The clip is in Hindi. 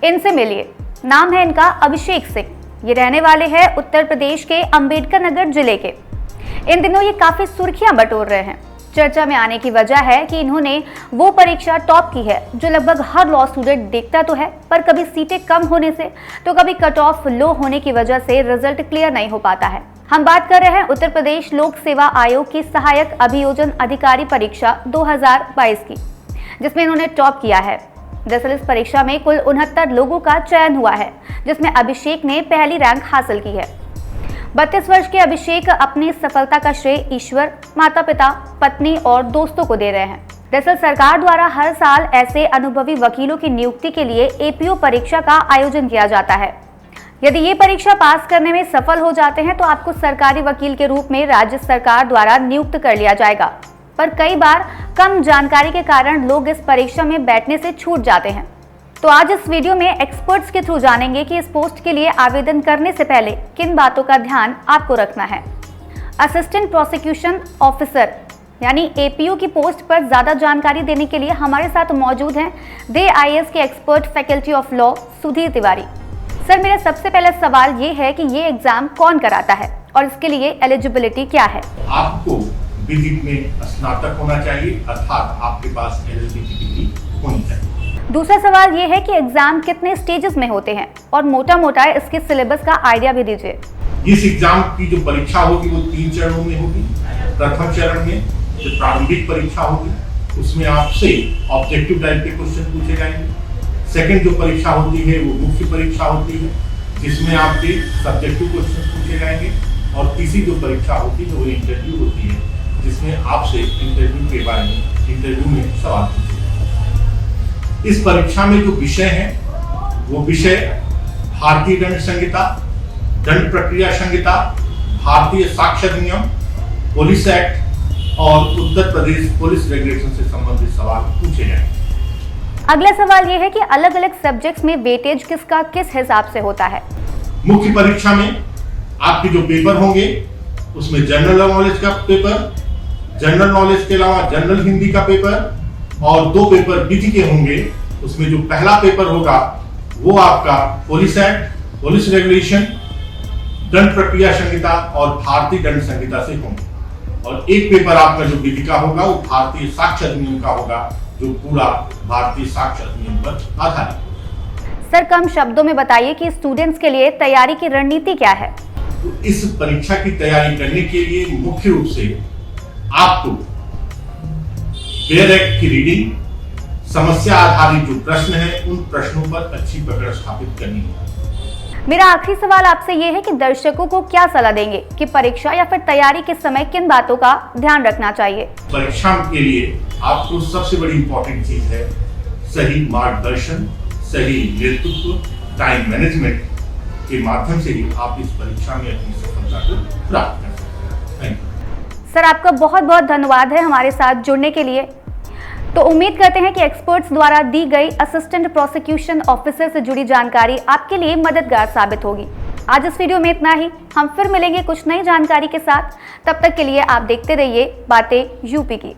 इनसे मिलिए। नाम है इनका अभिषेक सिंह। ये रहने वाले हैं उत्तर प्रदेश के अंबेडकर नगर जिले के। इन दिनों ये काफी सुर्खियां बटोर रहे हैं। चर्चा में आने की वजह है कि इन्होंने वो परीक्षा टॉप की है जो लगभग हर लॉ स्टूडेंट देखता तो है, पर कभी सीटें कम होने से तो कभी कट ऑफ लो होने की वजह से रिजल्ट क्लियर नहीं हो पाता है। हम बात कर रहे हैं उत्तर प्रदेश लोक सेवा आयोग की सहायक अभियोजन अधिकारी परीक्षा 2022 की, जिसमें इन्होंने टॉप किया है। दरअसल इस परीक्षा में कुल 69 लोगों का चयन हुआ है, जिसमें अभिषेक ने पहली रैंक हासिल की है। 32 वर्ष के अभिषेक अपनी सफलता का श्रेय ईश्वर, माता पिता, पत्नी और दोस्तों को दे रहे हैं। दरअसल सरकार द्वारा हर साल ऐसे अनुभवी वकीलों की नियुक्ति के लिए एपीओ परीक्षा का आयोजन किया जाता है। यदि ये परीक्षा पास करने में सफल हो जाते हैं तो आपको सरकारी वकील के रूप में राज्य सरकार द्वारा नियुक्त कर लिया जाएगा। पर कई बार कम जानकारी के कारण लोग इस परीक्षा में बैठने से छूट जाते हैं। तो आज इस वीडियो में एक्सपर्ट्स के थ्रू जानेंगे कि इस पोस्ट के लिए आवेदन करने से पहले किन बातों का ध्यान आपको रखना है। असिस्टेंट प्रोसिक्यूशन ऑफिसर यानी एपीओ की पोस्ट पर ज्यादा जानकारी देने के लिए हमारे साथ मौजूद हैं DIS के expert faculty of law Sudhir Tiwari. Sir, मेरा सबसे पहला सवाल ये है कि ये एग्जाम कौन कराता है और इसके लिए एलिजिबिलिटी क्या है? आपको विधिक में स्नातक होना चाहिए, अर्थात आपके पास एलएलबी की डिग्री होनी चाहिए। दूसरा सवाल ये है कि एग्जाम कितने स्टेजेस में होते हैं और मोटा मोटा इसके सिलेबस का आइडिया भी दीजिए। इस एग्जाम की जो परीक्षा होगी वो 3 चरणों में होगी। प्रथम चरण में जो प्रारंभिक परीक्षा होगी उसमें आपसे ऑब्जेक्टिव टाइप के क्वेश्चन पूछे जाएंगे। सेकंड जो परीक्षा होती है वो मुख्य परीक्षा होती है, जिसमें आपके सब्जेक्टिव क्वेश्चन पूछे जाएंगे। और तीसरी जो परीक्षा होती है वो इंटरव्यू होती है, जिसमें आपसे इंटरव्यू के बारे में इंटरव्यू में सवाल पूछे जाएंगे। इस परीक्षा में जो विषय है वो विषय भारतीय दंड संहिता, दंड प्रक्रिया संहिता, भारतीय साक्ष्य अधिनियम, पुलिस एक्ट और उत्तर प्रदेश पुलिस रेगुलेशन से संबंधित सवाल पूछे जाएंगे। अगला सवाल यह है कि अलग अलग सब्जेक्ट्स में वेटेज किसका किस हिसाब से होता है? मुख्य परीक्षा में आपके जो पेपर होंगे उसमें जनरल नॉलेज का पेपर, जनरल नॉलेज के अलावा जनरल हिंदी का पेपर और 2 पेपर विधि के होंगे। उसमें जो पहला पेपर होगा वो आपका पुलिस एक्ट, पुलिस रेगुलेशन, दंड प्रक्रिया संहिता और भारतीय दंड संहिता से होंगे। और एक पेपर आपका जो विधि का होगा वो भारतीय साक्ष्य अधिनियम का होगा, जो पूरा भारतीय साक्ष्य अधिनियम पर आधारित। सर, कम शब्दों में बताइए कि स्टूडेंट्स के लिए तैयारी की रणनीति क्या है? तो इस परीक्षा की तैयारी करने के लिए मुख्य रूप से आपको बेयर एक्ट की रीडिंग, समस्या आधारित जो प्रश्न है उन प्रश्नों पर अच्छी पकड़ स्थापित करनी है। मेरा आखिरी सवाल आपसे ये है कि दर्शकों को क्या सलाह देंगे कि परीक्षा या फिर तैयारी के समय किन बातों का ध्यान रखना चाहिए? परीक्षा के लिए आपको सबसे बड़ी इंपॉर्टेंट चीज है सही मार्गदर्शन, सही नेतृत्व, टाइम मैनेजमेंट के माध्यम से ही आप इस परीक्षा में अपनी सफलता को प्राप्त कर सकते हैं। सर, आपका बहुत बहुत धन्यवाद है हमारे साथ जुड़ने के लिए। तो उम्मीद करते हैं कि एक्सपर्ट्स द्वारा दी गई असिस्टेंट प्रोसिक्यूशन ऑफिसर से जुड़ी जानकारी आपके लिए मददगार साबित होगी। आज इस वीडियो में इतना ही। हम फिर मिलेंगे कुछ नई जानकारी के साथ। तब तक के लिए आप देखते रहिए बातें यूपी की।